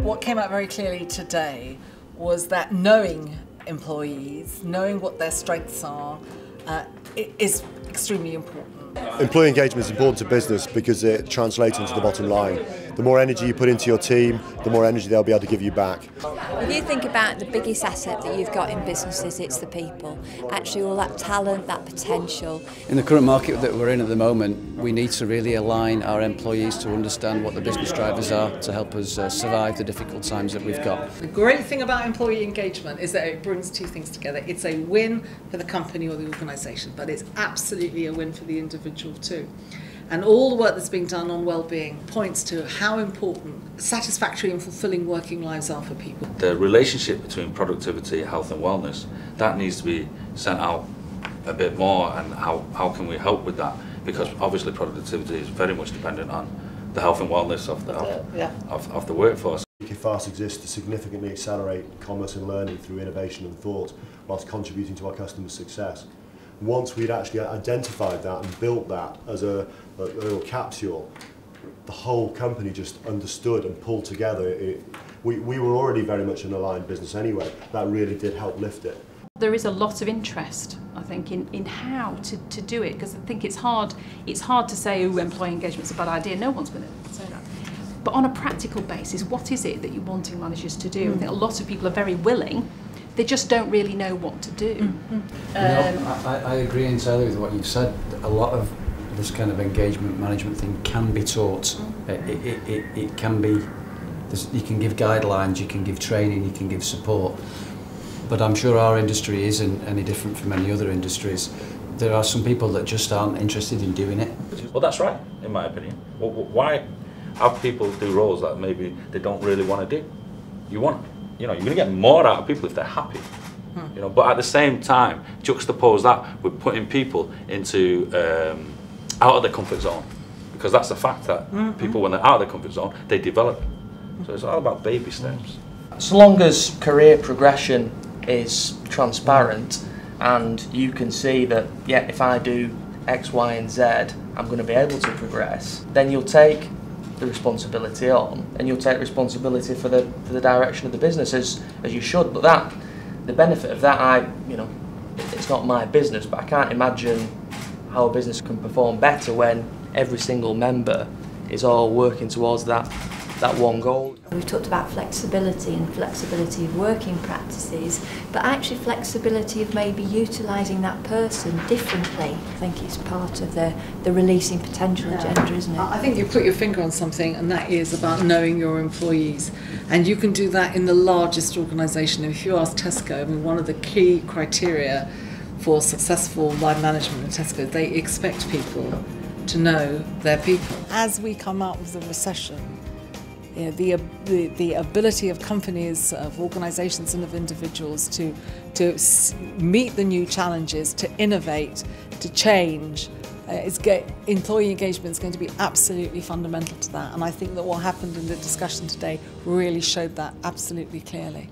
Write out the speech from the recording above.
what came out very clearly today was that knowing employees, knowing what their strengths are, is extremely important. Employee engagement is important to business because it translates into the bottom line. The more energy you put into your team, the more energy they'll be able to give you back. If you think about the biggest asset that you've got in businesses, it's the people. Actually, all that talent, that potential. In the current market that we're in at the moment, we need to really align our employees to understand what the business drivers are to help us survive the difficult times that we've got. The great thing about employee engagement is that it brings two things together. It's a win for the company or the organisation, but it's absolutely a win for the individual too. And all the work that's being done on well-being points to how important satisfactory and fulfilling working lives are for people. The relationship between productivity, health and wellness, that needs to be sent out a bit more, and how can we help with that? Because obviously productivity is very much dependent on the health and wellness of the workforce. FAST exists to significantly accelerate commerce and learning through innovation and thought, whilst contributing to our customers' success. Once we'd actually identified that and built that as a little capsule, the whole company just understood and pulled together. We were already very much an aligned business anyway. That really did help lift it. There is a lot of interest, I think, in how to do it, because I think it's hard to say, oh, employee engagement's a bad idea. No one's going to say that. But on a practical basis, what is it that you're wanting managers to do? I think a lot of people are very willing. They just don't really know what to do. I agree entirely with what you've said. A lot of this kind of engagement management thing can be taught. It can be, you can give guidelines, you can give training, you can give support. But I'm sure our industry isn't any different from any other industries. There are some people that just aren't interested in doing it. Well, that's right, in my opinion. Why have people do roles that maybe they don't really want to do? You're going to get more out of people if they're happy. But at the same time, juxtapose that with putting people into out of their comfort zone, because that's a fact that people, when they're out of their comfort zone, they develop. So it's all about baby steps. So long as career progression is transparent and you can see that, yeah, if I do X, Y and Z, I'm going to be able to progress, then you'll take the responsibility on, and you'll take responsibility for the direction of the business as you should. But the benefit of that, it's not my business, but I can't imagine how a business can perform better when every single member is all working towards that one goal. We've talked about flexibility and flexibility of working practices, but actually flexibility of maybe utilising that person differently. I think it's part of the releasing potential agenda, isn't it? I think you put your finger on something, and that is about knowing your employees. And you can do that in the largest organisation. If you ask Tesco, one of the key criteria for successful line management in Tesco, they expect people to know their people. As we come out of the recession, the ability of companies, of organisations and of individuals to meet the new challenges, to innovate, to change, employee engagement is going to be absolutely fundamental to that. And I think that what happened in the discussion today really showed that absolutely clearly.